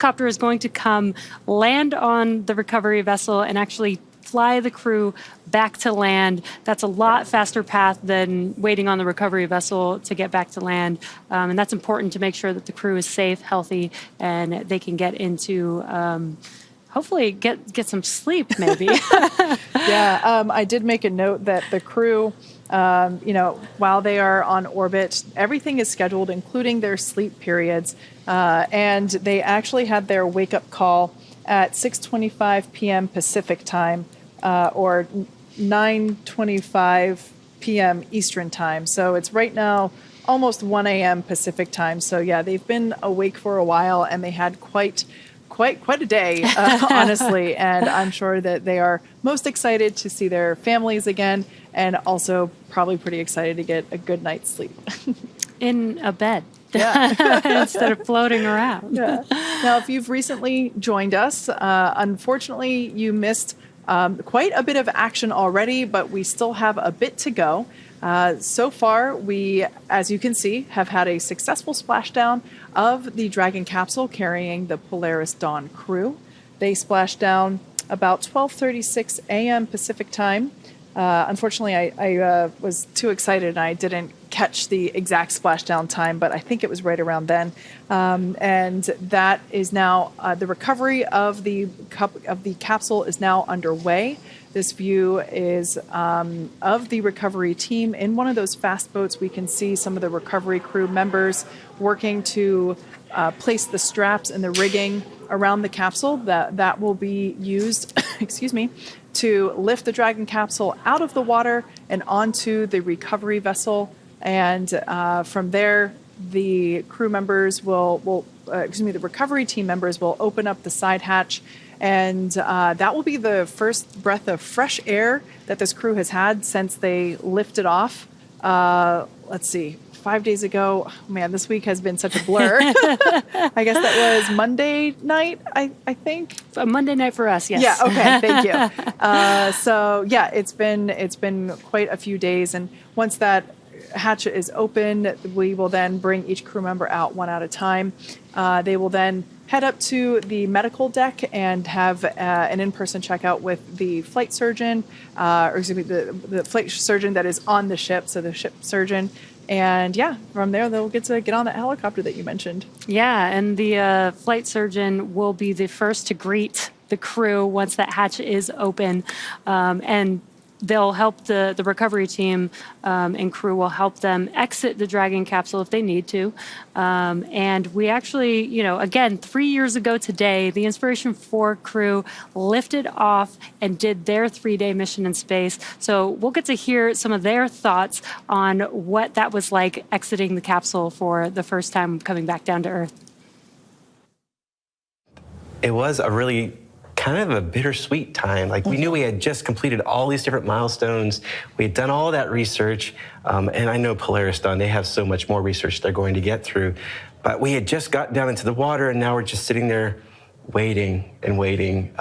helicopter is going to come land on the recovery vessel and actually fly the crew back to land. That's a lot faster path than waiting on the recovery vessel to get back to land. And that's important to make sure that the crew is safe, healthy, and they can get into, hopefully get some sleep maybe. Yeah, I did make a note that the crew, while they are on orbit, everything is scheduled, including their sleep periods. And they actually had their wake-up call at 6:25 p.m. Pacific time, or 9:25 p.m. Eastern time. So it's right now almost 1 a.m. Pacific time. So yeah, they've been awake for a while, and they had quite a day, honestly. And I'm sure that they are most excited to see their families again, and also probably pretty excited to get a good night's sleep. In a bed. Yeah. Instead of floating around. Yeah. Now, if you've recently joined us, unfortunately, you missed quite a bit of action already, but we still have a bit to go. So far, we, as you can see, have had a successful splashdown of the Dragon capsule carrying the Polaris Dawn crew. They splashed down about 12:36 a.m. Pacific time. Unfortunately, I was too excited and I didn't catch the exact splashdown time, but I think it was right around then. And that is now the recovery of the capsule is now underway. This view is of the recovery team in one of those fast boats. We can see some of the recovery crew members working to place the straps and the rigging around the capsule that will be used, excuse me, to lift the Dragon capsule out of the water and onto the recovery vessel. And from there, the crew members the recovery team members will open up the side hatch. And that will be the first breath of fresh air that this crew has had since they lifted off. Let's see, 5 days ago. Oh, man, this week has been such a blur. I guess that was Monday night, I think. A Monday night for us, yes. Yeah, okay, thank you. So yeah, it's been quite a few days. And once that hatch is open, we will then bring each crew member out one at a time. They will then head up to the medical deck and have an in-person checkout with the flight surgeon, or excuse me, the flight surgeon that is on the ship, so the ship surgeon. And yeah, from there, they'll get on that helicopter that you mentioned. Yeah, and the flight surgeon will be the first to greet the crew once that hatch is open. And they'll help the recovery team and crew will help them exit the Dragon capsule if they need to. And we actually, again, 3 years ago today, the Inspiration 4 crew lifted off and did their 3-day mission in space. So we'll get to hear some of their thoughts on what that was like exiting the capsule for the first time coming back down to Earth. It was a really kind of a bittersweet time. Like, we knew we had just completed all these different milestones. We had done all that research. And I know Polaris Dawn, they have so much more research they're going to get through. But we had just got down into the water, and now we're just sitting there waiting and waiting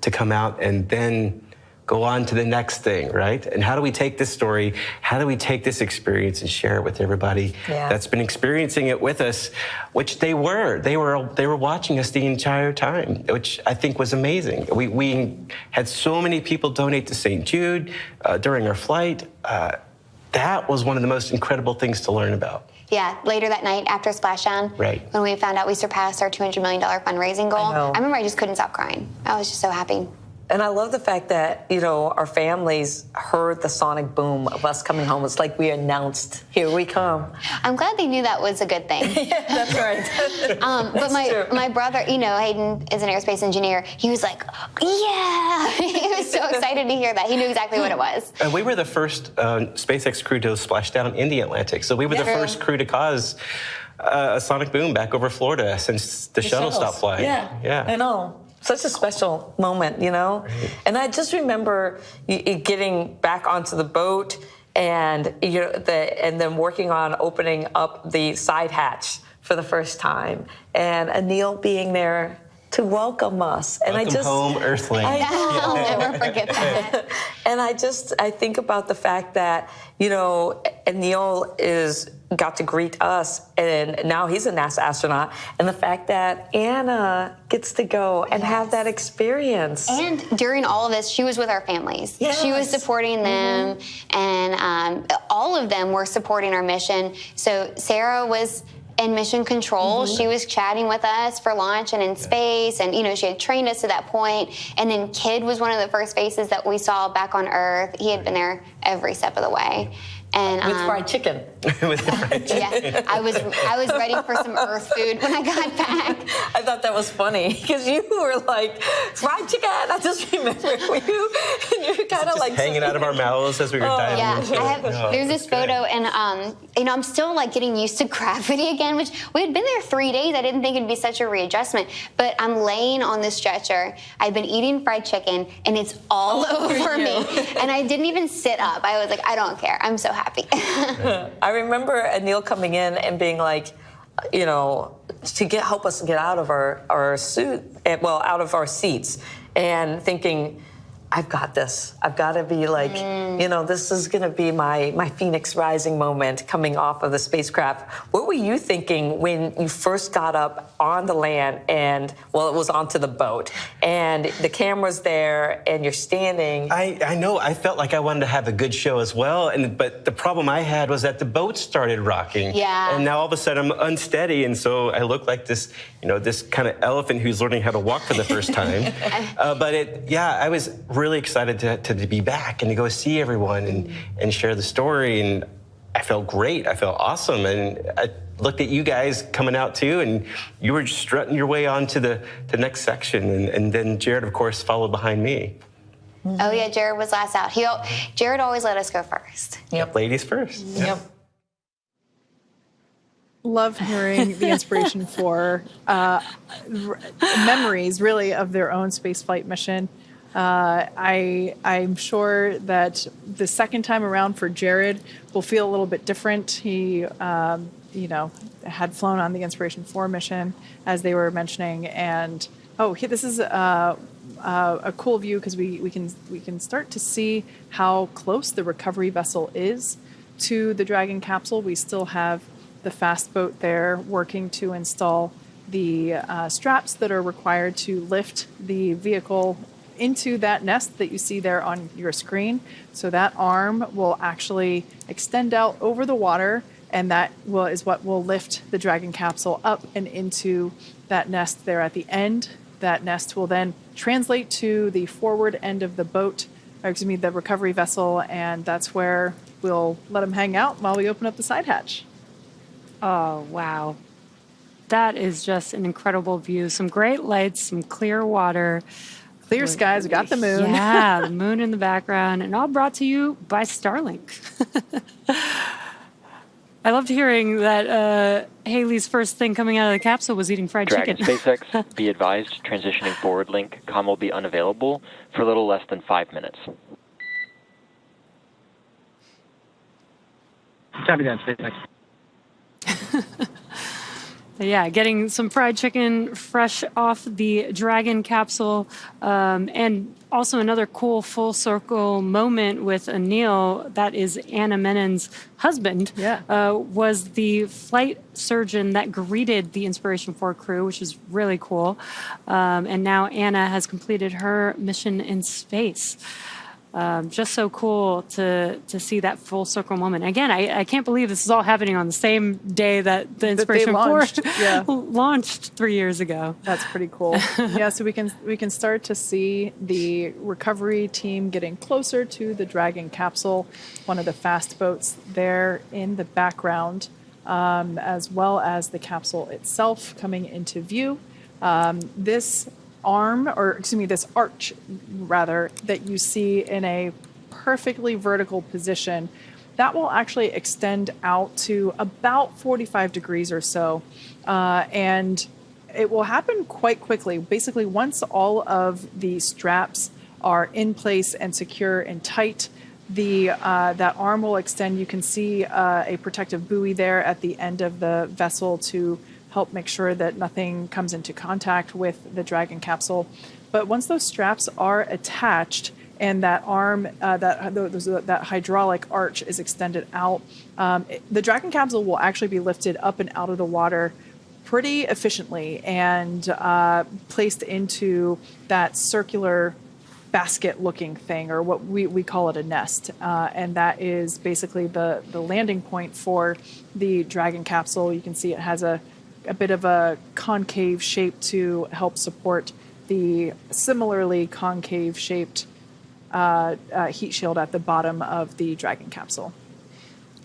to come out and then go on to the next thing, right? And how do we take this story? How do we take this experience and share it with everybody that's been experiencing it with us, which they were. They were watching us the entire time, which I think was amazing. We had so many people donate to St. Jude during our flight. That was one of the most incredible things to learn about. Yeah, later that night after splashdown, when we found out we surpassed our $200 million fundraising goal, I remember I just couldn't stop crying. I was just so happy. And I love the fact that, our families heard the sonic boom of us coming home. It's like we announced, here we come. I'm glad they knew that was a good thing. Yeah, that's right. But my brother, Hayden is an aerospace engineer. He was like, yeah. He was so excited to hear that. He knew exactly what it was. We were the first SpaceX crew to splash down in the Atlantic. So we were the first crew to cause a sonic boom back over Florida since the shuttle stopped flying. Yeah, I know. Such a special moment, Right. And I just remember getting back onto the boat and and then working on opening up the side hatch for the first time, and Anil being there to welcome us. And Welcome home, Earthling. I'll never forget that. And I think about the fact that, you know, and Neil got to greet us, and now he's a NASA astronaut, and the fact that Anna gets to go and have that experience. And during all of this, she was with our families. Yes. She was supporting them, and all of them were supporting our mission. So Sarah was in mission control. She was chatting with us for launch and in space, and, you know, she had trained us to that point. And then Kid was one of the first faces that we saw back on Earth. He had been there every step of the way. And With fried chicken. With the fried chicken. yeah, I was ready for some Earth food when I got back. I thought that was funny because you were like, fried chicken. I just remember you, and you were kind of like hanging out of our mouths as we were diving Yeah, into there's this photo, and you know, I'm still like getting used to gravity again, which we had been there 3 days. I didn't think it'd be such a readjustment, but I'm laying on this stretcher. I've been eating fried chicken, and it's all over me, and I didn't even sit up. I was like, I don't care. I'm so happy. I remember Neil coming in and being like, you know, to help us get out of our suit, out of our seats, and thinking, I've got this. I've got to be like, you know, this is going to be my Phoenix Rising moment coming off of the spacecraft. What were you thinking when you first got up on the land and, well, it was onto the boat, and the camera's there and you're standing? I know. I felt like I wanted to have a good show as well, but the problem I had was that the boat started rocking. Yeah. And now all of a sudden I'm unsteady, and so I look like this, you know, this kind of elephant who's learning how to walk for the first time. I was really excited to be back and to go see everyone and share the story, and I felt great. I felt awesome, and I looked at you guys coming out too, and you were just strutting your way on to the next section, and then Jared, of course, followed behind me. Oh yeah, Jared was last out. Jared always let us go first. Yep. Ladies first. Yep. Love hearing the inspiration for memories, really, of their own spaceflight mission. I'm sure that the second time around for Jared will feel a little bit different. He, you know, had flown on the Inspiration 4 mission, as they were mentioning, and this is a cool view because we can start to see how close the recovery vessel is to the Dragon capsule. We still have the fast boat there working to install the straps that are required to lift the vehicle into that nest that you see there on your screen. So that arm will actually extend out over the water, and that is what will lift the Dragon capsule up and into that nest there at the end. That nest will then translate to the forward end of the boat, the recovery vessel, and that's where we'll let them hang out while we open up the side hatch. Oh, wow. That is just an incredible view. Some great lights, some clear water. Clear skies, we got the moon. Yeah, the moon in the background, and all brought to you by Starlink. I loved hearing that Haley's first thing coming out of the capsule was eating fried Dragon chicken. SpaceX, be advised, transitioning forward link. Comm will be unavailable for a little less than 5 minutes. Copy that, SpaceX. Yeah, getting some fried chicken fresh off the Dragon capsule. And also another cool full circle moment with Anil, that is Anna Menon's husband, was the flight surgeon that greeted the Inspiration 4 crew, which is really cool. And now Anna has completed her mission in space. Just so cool to see that full circle moment. Again, I can't believe this is all happening on the same day that the Inspiration 4 launched 3 years ago. That's pretty cool. Yeah, so we can start to see the recovery team getting closer to the Dragon capsule, one of the fast boats there in the background, as well as the capsule itself coming into view. This arch, rather, that you see in a perfectly vertical position, that will actually extend out to about 45 degrees or so. And it will happen quite quickly. Basically, once all of the straps are in place and secure and tight, that arm will extend. You can see a protective buoy there at the end of the vessel to help make sure that nothing comes into contact with the Dragon capsule. But once those straps are attached and that arm, that hydraulic arch is extended out, the Dragon capsule will actually be lifted up and out of the water pretty efficiently and placed into that circular basket-looking thing, or what we call it a nest. And that is basically the landing point for the Dragon capsule. You can see it has a bit of a concave shape to help support the similarly concave shaped heat shield at the bottom of the Dragon capsule.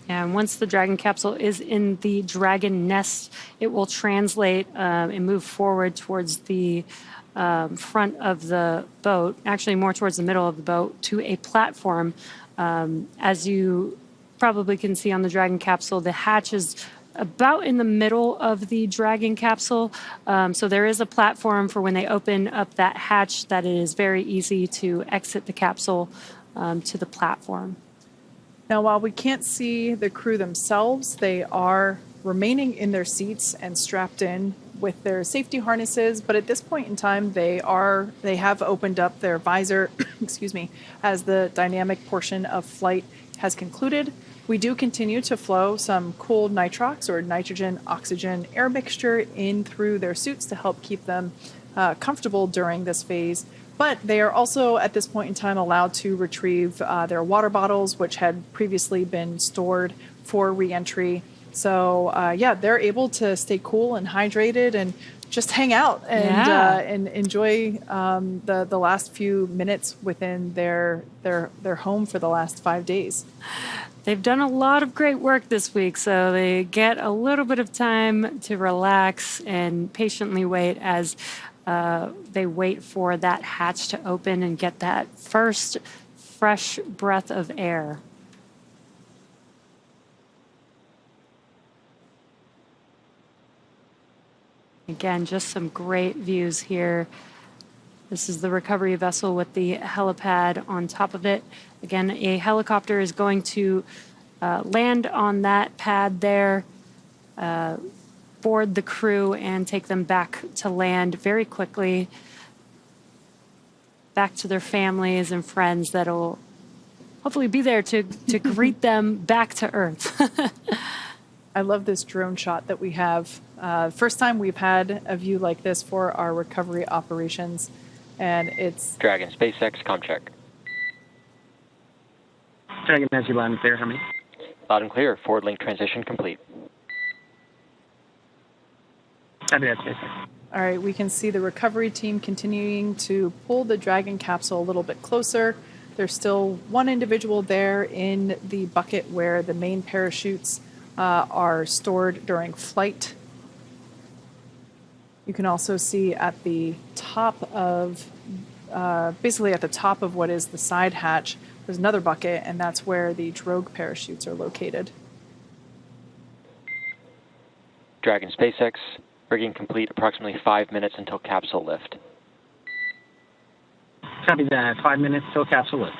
And once the Dragon capsule is in the Dragon nest, it will translate and move forward towards the front of the boat, actually more towards the middle of the boat, to a platform. As you probably can see on the Dragon capsule, the hatch is about in the middle of the Dragon capsule. So there is a platform for when they open up that hatch that it is very easy to exit the capsule to the platform. Now, while we can't see the crew themselves, they are remaining in their seats and strapped in with their safety harnesses. But at this point in time, they have opened up their visor, excuse me, as the dynamic portion of flight has concluded. We do continue to flow some cooled nitrox, or nitrogen oxygen air mixture, in through their suits to help keep them comfortable during this phase. But they are also, at this point in time, allowed to retrieve their water bottles, which had previously been stored for reentry. So, they're able to stay cool and hydrated and just hang out and enjoy the last few minutes within their home for the last 5 days. They've done a lot of great work this week, so they get a little bit of time to relax and patiently wait as they wait for that hatch to open and get that first fresh breath of air. Again, just some great views here. This is the recovery vessel with the helipad on top of it. Again, a helicopter is going to land on that pad there, board the crew, and take them back to land very quickly, back to their families and friends that'll hopefully be there to greet them back to Earth. I love this drone shot that we have. First time we've had a view like this for our recovery operations, and it's... Dragon SpaceX, com check. Dragon, as you land clear, how many? Loud and clear, forward link transition complete. Copy that, SpaceX. All right, we can see the recovery team continuing to pull the Dragon capsule a little bit closer. There's still one individual there in the bucket where the main parachutes are stored during flight. You can also see at the top of, basically at the top of what is the side hatch, there's another bucket, and that's where the drogue parachutes are located. Dragon SpaceX, rigging complete, approximately 5 minutes until capsule lift. Copy that, 5 minutes till capsule lift.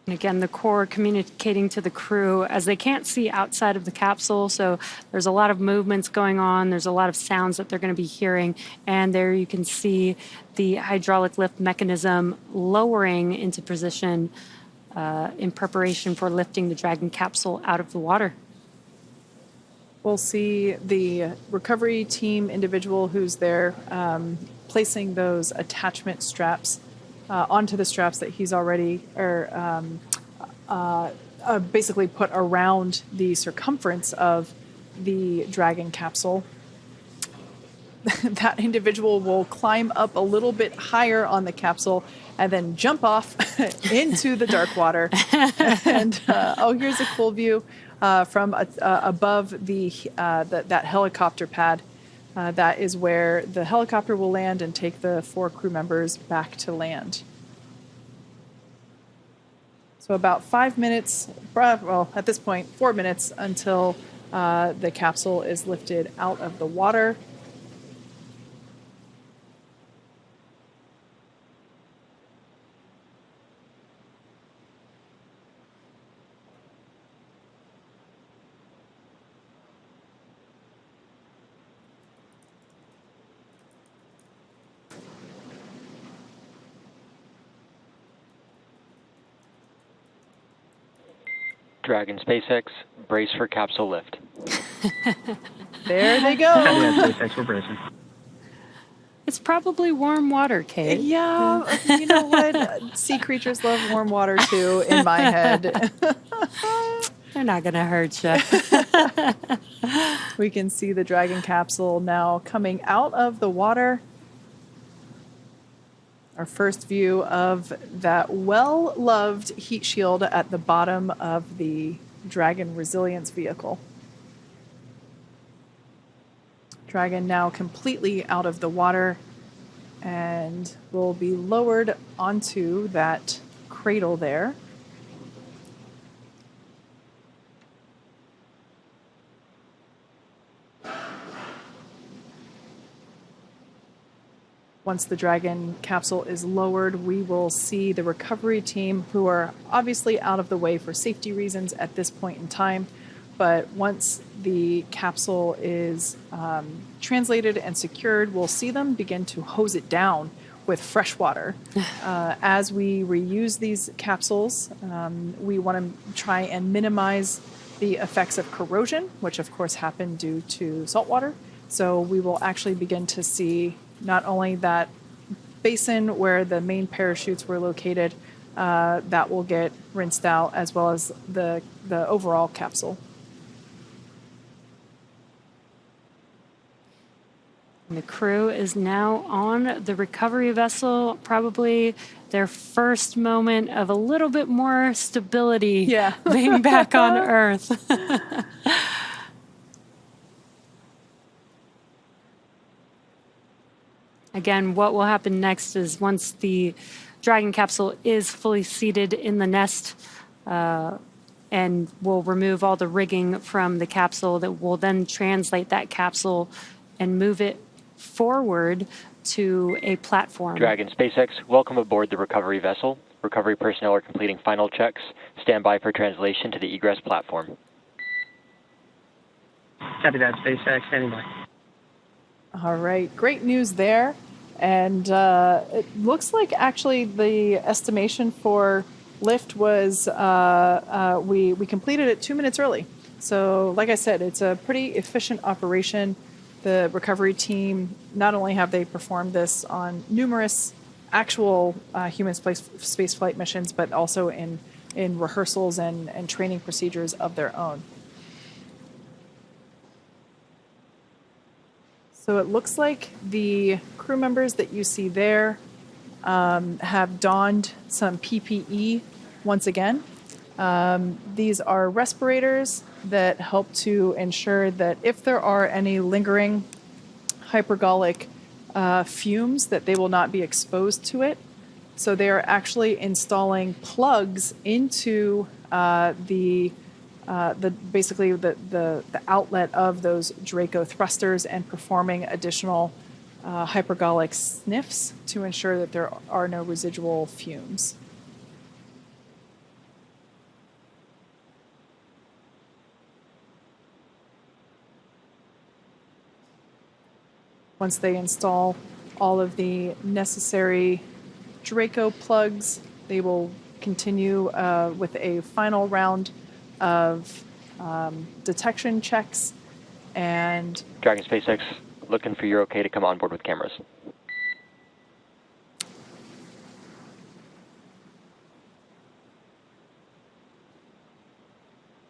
And again, the core communicating to the crew as they can't see outside of the capsule, so there's a lot of movements going on. There's a lot of sounds that they're going to be hearing, and there you can see the hydraulic lift mechanism lowering into position in preparation for lifting the Dragon capsule out of the water. We'll see the recovery team individual who's there placing those attachment straps onto the straps that he's already basically put around the circumference of the Dragon capsule. That individual will climb up a little bit higher on the capsule and then jump off into the dark water. And here's a cool view from above that helicopter pad. That is where the helicopter will land and take the 4 crew members back to land. So about 5 minutes, well, at this point, 4 minutes until the capsule is lifted out of the water. Dragon SpaceX, brace for capsule lift. There they go. Copy that, SpaceX. We're bracing. It's probably warm water, Kate. Yeah, you know what? Sea creatures love warm water too, in my head. They're not going to hurt you. We can see the Dragon capsule now coming out of the water. Our first view of that well-loved heat shield at the bottom of the Dragon resilience vehicle. Dragon now completely out of the water and will be lowered onto that cradle there. Once the Dragon capsule is lowered, we will see the recovery team, who are obviously out of the way for safety reasons at this point in time. But once the capsule is translated and secured, we'll see them begin to hose it down with fresh water. As we reuse these capsules, we want to try and minimize the effects of corrosion, which of course happen due to salt water. So we will actually begin to see not only that basin where the main parachutes were located, that will get rinsed out, as well as the overall capsule. The crew is now on the recovery vessel, probably their first moment of a little bit more stability, Yeah. being back on Earth. Again, what will happen next is once the Dragon capsule is fully seated in the nest, and we'll remove all the rigging from the capsule, that will then translate that capsule and move it forward to a platform. Dragon SpaceX, welcome aboard the recovery vessel. Recovery personnel are completing final checks. Stand by for translation to the egress platform. Copy that, SpaceX. Standing by. All right, great news there. And it looks like actually the estimation for lift was we completed it 2 minutes early. So like I said, it's a pretty efficient operation. The recovery team, not only have they performed this on numerous actual human space flight missions, but also in rehearsals and training procedures of their own. So it looks like the crew members that you see there have donned some PPE once again. These are respirators that help to ensure that if there are any lingering hypergolic fumes, that they will not be exposed to it. So they are actually installing plugs into basically the outlet of those Draco thrusters and performing additional hypergolic sniffs to ensure that there are no residual fumes. Once they install all of the necessary Draco plugs, they will continue with a final round of detection checks. And Dragon SpaceX, looking for your okay to come on board with cameras.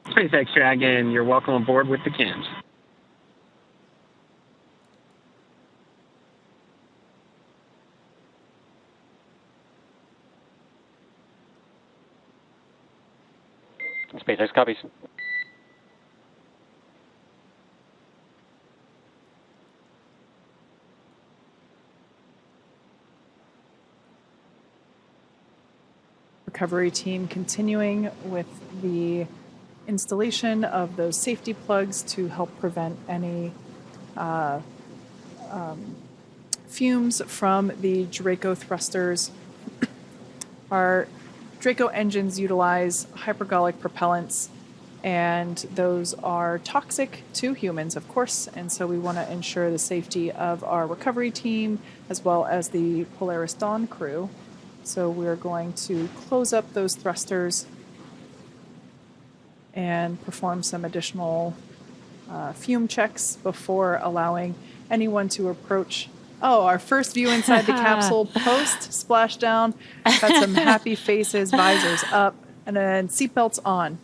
SpaceX Dragon, you're welcome aboard with the cams. SpaceX copies. recovery team continuing with the installation of those safety plugs to help prevent any fumes from the Draco thrusters. Our Draco engines utilize hypergolic propellants, and those are toxic to humans, of course, and so we want to ensure the safety of our recovery team as well as the Polaris Dawn crew. So we're going to close up those thrusters and perform some additional fume checks before allowing anyone to approach. Oh, our first view inside the capsule post splashdown. Got some happy faces, visors up, and then seatbelts on.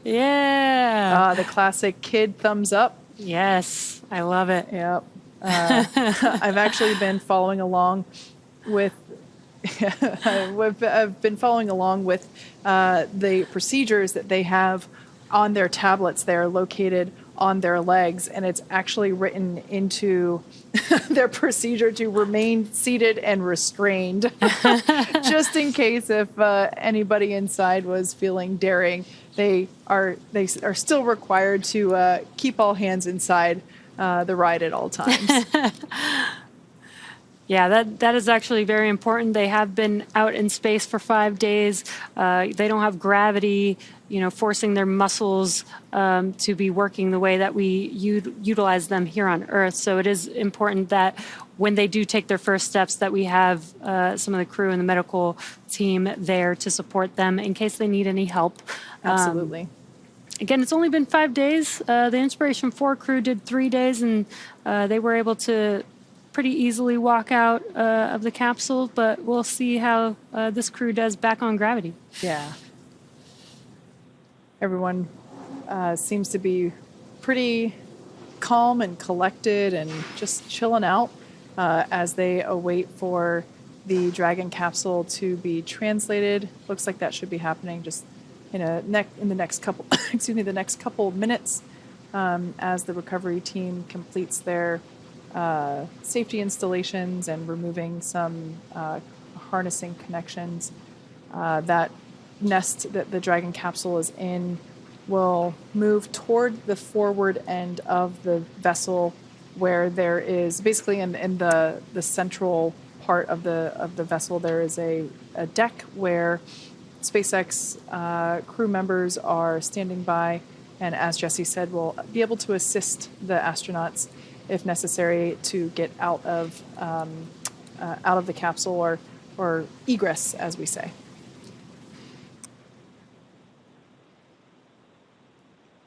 Yeah. The classic kid thumbs up. Yes, I love it. Yep. I've actually been following along with. I've been following along with the procedures that they have on their tablets. They're located on their legs, and it's actually written into their procedure to remain seated and restrained, just in case if anybody inside was feeling daring. They are still required to keep all hands inside the ride at all times. Yeah, that is actually very important. They have been out in space for 5 days. They don't have gravity, forcing their muscles to be working the way that we utilize them here on Earth. So it is important that when they do take their first steps, that we have some of the crew and the medical team there to support them in case they need any help. Absolutely. Again, it's only been 5 days. The Inspiration 4 crew did 3 days, and they were able to pretty easily walk out of the capsule, but we'll see how this crew does back on gravity. Yeah. Everyone seems to be pretty calm and collected and just chilling out as they await for the Dragon capsule to be translated. Looks like that should be happening just in the next couple the next couple minutes as the recovery team completes their safety installations and removing some harnessing connections. That nest that the Dragon capsule is in will move toward the forward end of the vessel, where there is basically in the central part of the vessel there is a deck where SpaceX crew members are standing by, and as Jesse said, will be able to assist the astronauts if necessary to get out of the capsule or egress, as we say.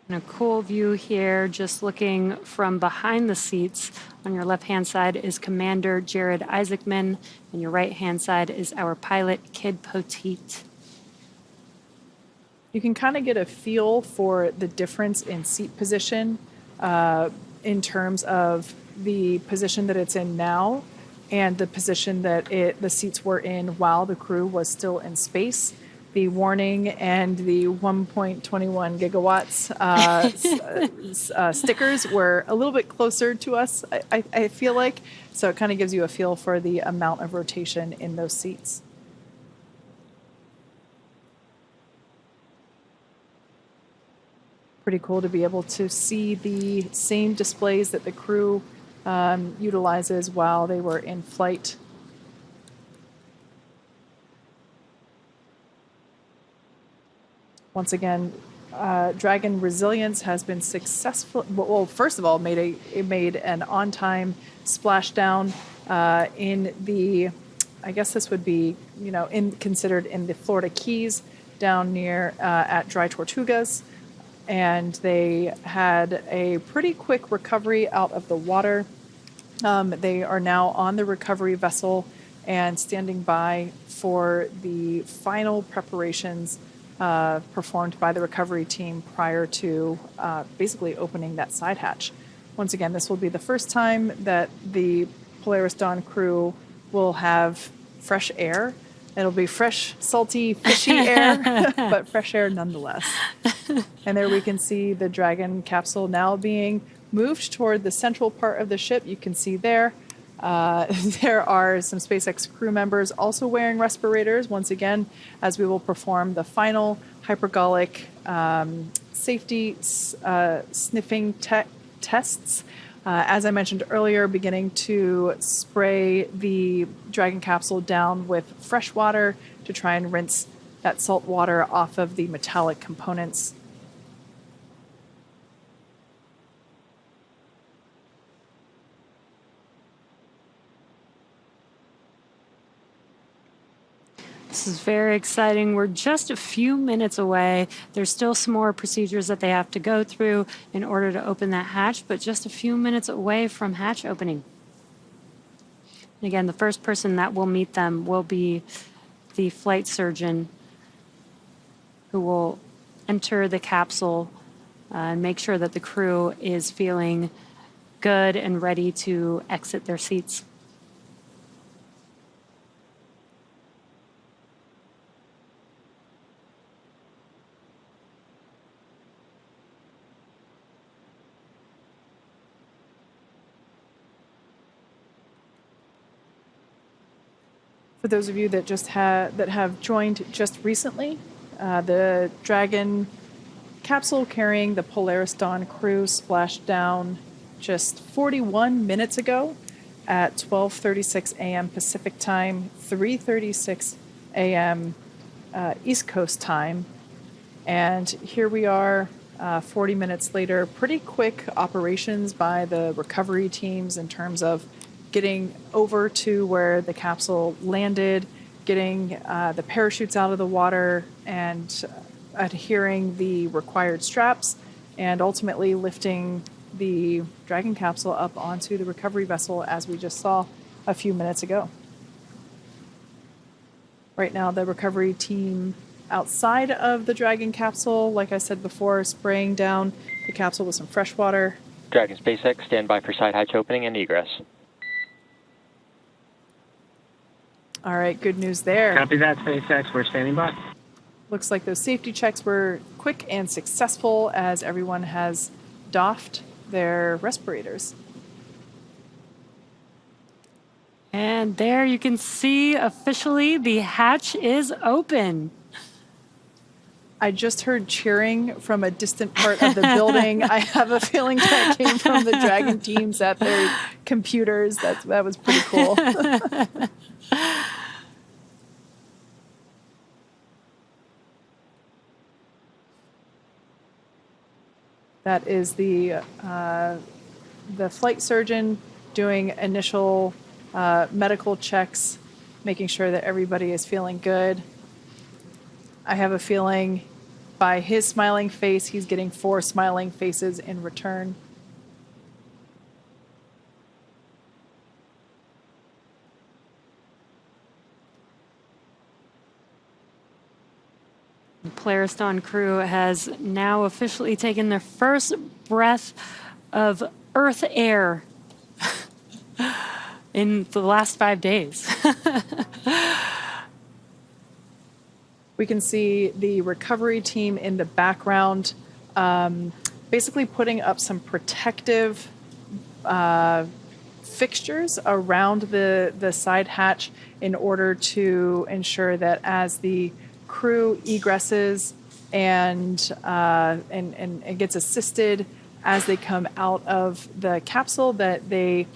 And a cool view here, just looking from behind the seats. On your left-hand side is Commander Jared Isaacman, and your right-hand side is our pilot, Kid Poteet. You can kind of get a feel for the difference in seat position in terms of the position that it's in now and the position that the seats were in while the crew was still in space. The warning and the 1.21 gigawatts stickers were a little bit closer to us, I feel like. So it kind of gives you a feel for the amount of rotation in those seats. Pretty cool to be able to see the same displays that the crew utilizes while they were in flight. Once again, Dragon resilience has been successful. Well, first of all, it made an on-time splashdown in the, I guess this would be, considered in the Florida Keys down near at Dry Tortugas. And they had a pretty quick recovery out of the water. They are now on the recovery vessel and standing by for the final preparations performed by the recovery team prior to basically opening that side hatch. Once again, this will be the first time that the Polaris Dawn crew will have fresh air. It'll be fresh, salty, fishy air, but fresh air nonetheless. And there we can see the Dragon capsule now being moved toward the central part of the ship. You can see there. There are some SpaceX crew members also wearing respirators, once again, as we will perform the final hypergolic safety sniffing tests. As I mentioned earlier, beginning to spray the Dragon capsule down with fresh water to try and rinse that salt water off of the metallic components. This is very exciting. We're just a few minutes away. There's still some more procedures that they have to go through in order to open that hatch, but just a few minutes away from hatch opening. And again, the first person that will meet them will be the flight surgeon who will enter the capsule and make sure that the crew is feeling good and ready to exit their seats. For those of you that have joined just recently, the Dragon capsule carrying the Polaris Dawn crew splashed down just 41 minutes ago at 12:36 a.m. Pacific time, 3:36 a.m. East Coast time. And here we are 40 minutes later. Pretty quick operations by the recovery teams in terms of getting over to where the capsule landed, getting the parachutes out of the water, and adhering the required straps, and ultimately lifting the Dragon capsule up onto the recovery vessel, as we just saw a few minutes ago. Right now, the recovery team outside of the Dragon capsule, like I said before, spraying down the capsule with some fresh water. Dragon SpaceX, stand by for side hatch opening and egress. All right, good news there. Copy that, SpaceX. We're standing by. Looks like those safety checks were quick and successful as everyone has doffed their respirators. And there you can see officially the hatch is open. I just heard cheering from a distant part of the building. I have a feeling that came from the Dragon teams at their computers. That was pretty cool. That is the flight surgeon doing initial medical checks, making sure that everybody is feeling good. I have a feeling by his smiling face, he's getting 4 smiling faces in return. The Polaris Dawn crew has now officially taken their first breath of Earth air in the last 5 days. We can see the recovery team in the background, basically putting up some protective fixtures around the side hatch in order to ensure that as the crew egresses and gets assisted as they come out of the capsule, that they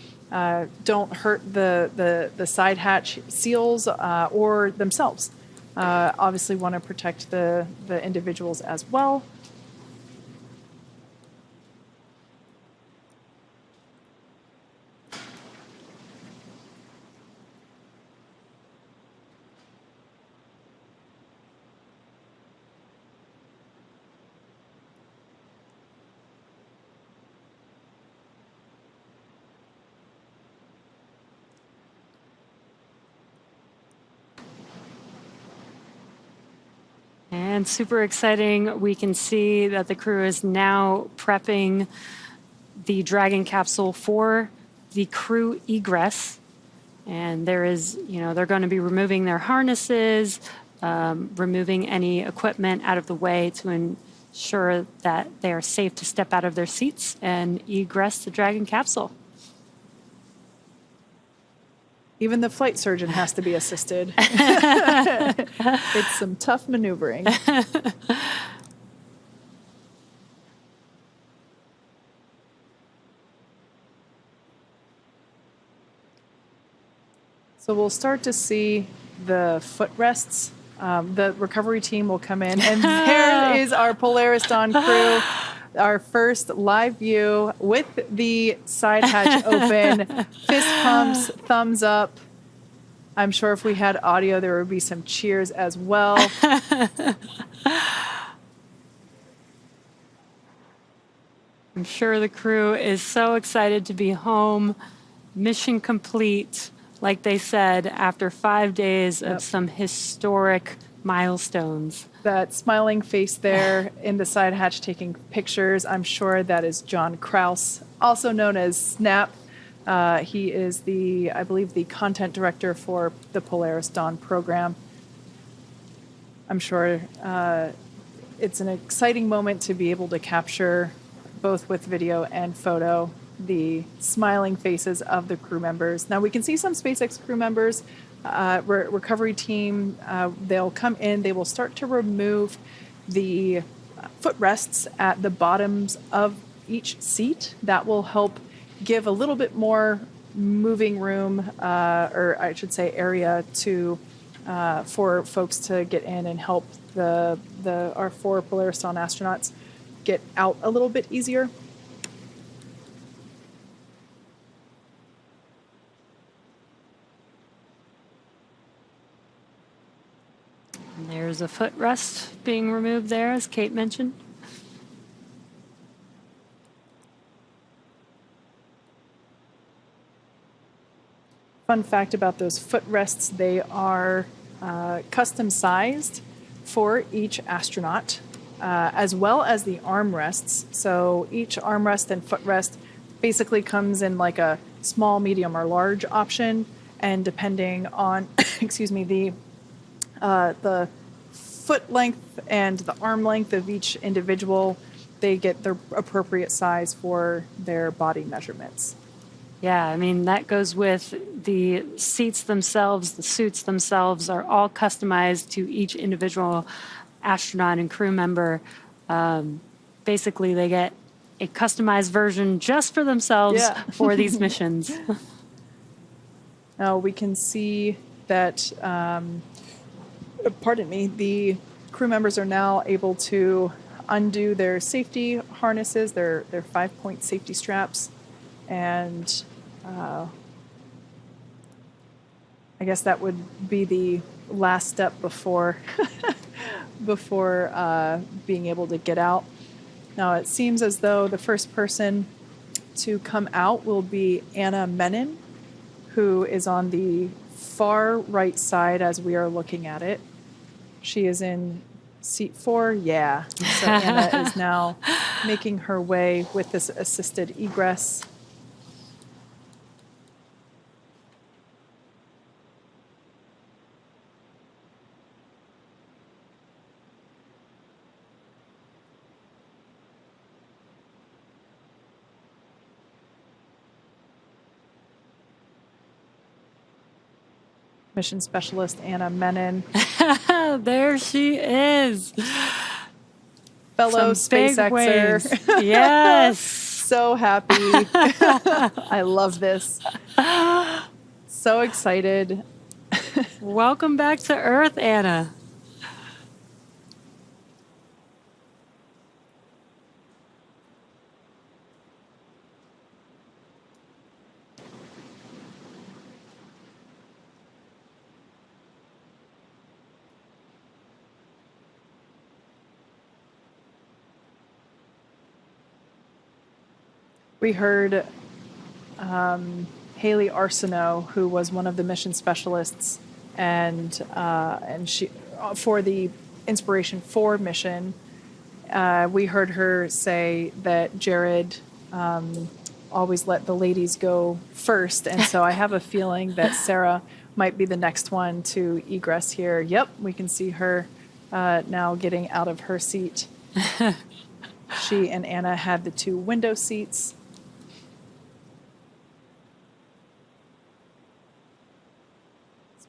don't hurt the side hatch seals or themselves. Obviously want to protect the individuals as well. And super exciting, we can see that the crew is now prepping the Dragon capsule for the crew egress. And there is, they're going to be removing their harnesses, removing any equipment out of the way to ensure that they are safe to step out of their seats and egress the Dragon capsule. Even the flight surgeon has to be assisted. It's some tough maneuvering. So we'll start to see the footrests. The recovery team will come in, and there is our Polaris Dawn crew. Our first live view with the side hatch open, fist pumps, thumbs up. I'm sure if we had audio, there would be some cheers as well. I'm sure the crew is so excited to be home. Mission complete, like they said, after 5 days of some historic milestones. That smiling face there in the side hatch taking pictures, I'm sure that is John Kraus, also known as Snap. He is I believe, the content director for the Polaris Dawn program. I'm sure it's an exciting moment to be able to capture, both with video and photo, the smiling faces of the crew members. Now we can see some SpaceX crew members, recovery team, they'll come in, they will start to remove the footrests at the bottoms of each seat. That will help give a little bit more moving room, or I should say area to for folks to get in and help our 4 Polaris Dawn astronauts get out a little bit easier. And there's a footrest being removed there, as Kate mentioned. Fun fact about those footrests, they are custom sized for each astronaut, as well as the armrests. So each armrest and footrest basically comes in like a small, medium, or large option, and depending on, excuse me, the foot length and the arm length of each individual, they get the appropriate size for their body measurements. Yeah, I mean, that goes with the seats themselves, the suits themselves are all customized to each individual astronaut and crew member. Basically, they get a customized version just for themselves for these missions. Now we can see that, the crew members are now able to undo their safety harnesses, their 5-point safety straps, and I guess that would be the last step before being able to get out. Now it seems as though the first person to come out will be Anna Menon, who is on the far right side as we are looking at it. She is in seat 4. Yeah. So Anna is now making her way with this assisted egress. Mission specialist Anna Menon. There she is. Fellow Some big SpaceXer. waves. Yes. So happy. I love this. So excited. Welcome back to Earth, Anna. We heard Haley Arsenault, who was one of the mission specialists, and she for the Inspiration 4 mission. We heard her say that Jared always let the ladies go first, and so I have a feeling that Sarah might be the next one to egress here. Yep, we can see her now getting out of her seat. She and Anna had the 2 window seats.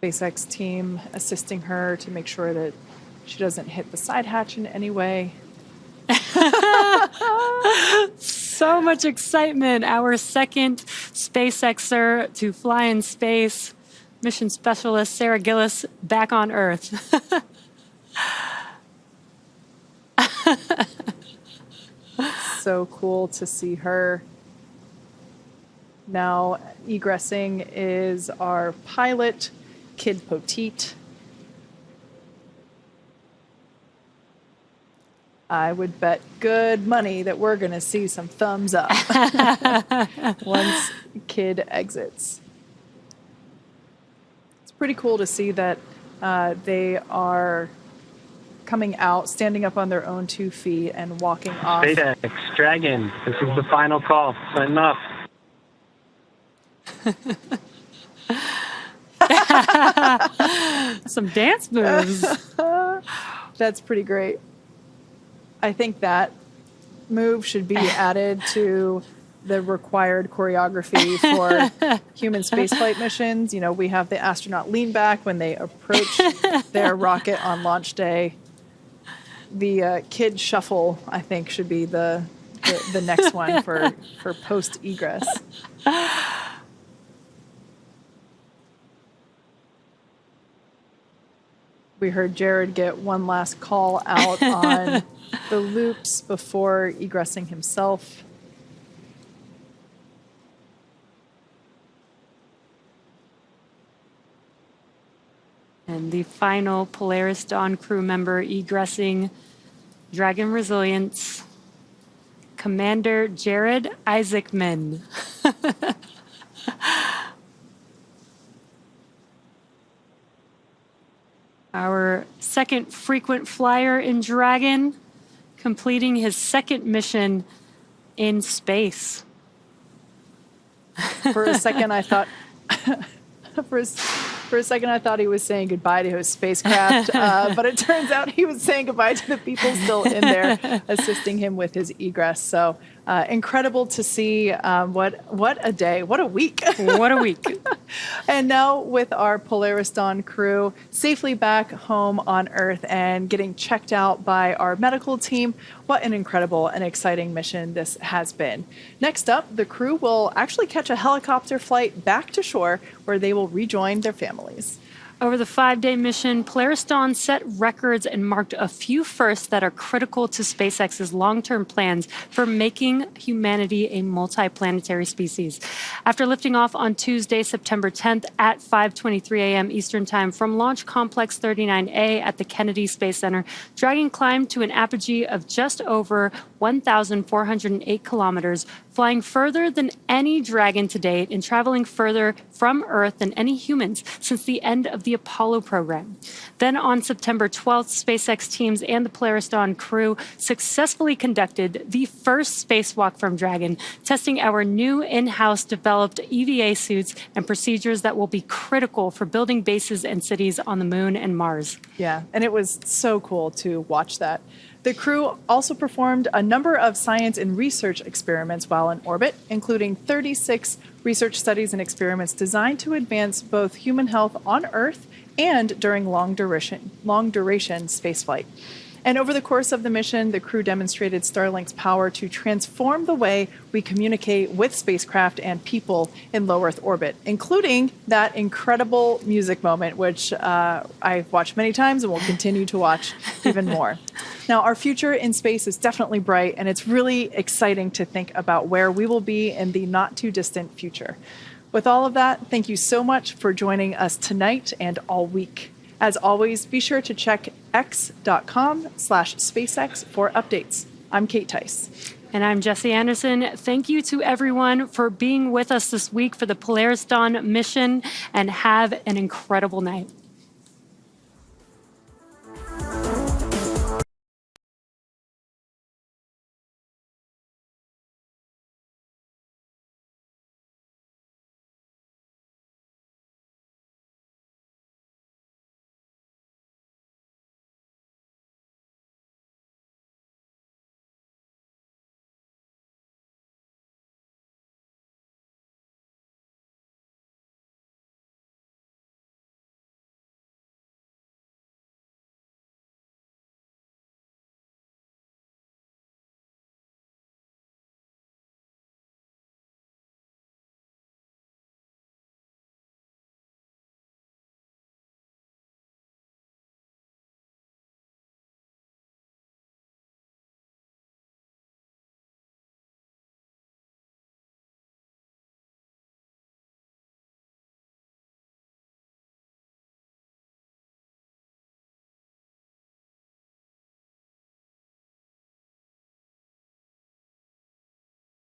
SpaceX team assisting her to make sure that she doesn't hit the side hatch in any way. So much excitement. Our second SpaceXer to fly in space, mission specialist Sarah Gillis, back on Earth. So cool to see her. Now, egressing is our pilot, Kid Petite. I would bet good money that we're going to see some thumbs up once Kid exits. It's pretty cool to see that they are coming out, standing up on their own 2 feet and walking off. SpaceX, Dragon, this is the final call. Sign off. Some dance moves. That's pretty great. I think that move should be added to the required choreography for human spaceflight missions. You know, we have the astronaut lean back when they approach their rocket on launch day. The kid shuffle, I think, should be the next one for post egress. We heard Jared get one last call out on the loops before egressing himself. And the final Polaris Dawn crew member egressing Dragon Resilience, Commander Jared Isaacman. Our second frequent flyer in Dragon, completing his second mission in space. For a second, I thought for a second I thought he was saying goodbye to his spacecraft, but it turns out he was saying goodbye to the people still in there assisting him with his egress. So incredible to see. What a day! What a week! What a week! And now with our Polaris Dawn crew safely back home on Earth and getting checked out by our medical team, what an incredible and exciting mission this has been. Next up, the crew will actually catch a helicopter flight back to shore where they will rejoin their families. Over the 5-day mission, Polaris Dawn set records and marked a few firsts that are critical to SpaceX's long-term plans for making humanity a multiplanetary species. After lifting off on Tuesday, September 10th at 5:23 a.m. Eastern Time from Launch Complex 39A at the Kennedy Space Center, Dragon climbed to an apogee of just over 1,408 kilometers, flying further than any Dragon to date and traveling further from Earth than any humans since the end of the Apollo program. Then on September 12th, SpaceX teams and the Polaris Dawn crew successfully conducted the first spacewalk from Dragon, testing our new in-house developed EVA suits and procedures that will be critical for building bases and cities on the Moon and Mars. Yeah, and it was so cool to watch that. The crew also performed a number of science and research experiments while in orbit, including 36 research studies and experiments designed to advance both human health on Earth and during long-duration spaceflight. And over the course of the mission, the crew demonstrated Starlink's power to transform the way we communicate with spacecraft and people in low Earth orbit, including that incredible music moment, which I've watched many times and will continue to watch even more. Now, our future in space is definitely bright, and it's really exciting to think about where we will be in the not-too-distant future. With all of that, thank you so much for joining us tonight and all week. As always, be sure to check x.com/SpaceX for updates. I'm Kate Tice. And I'm Jesse Anderson. Thank you to everyone for being with us this week for the Polaris Dawn mission, and have an incredible night.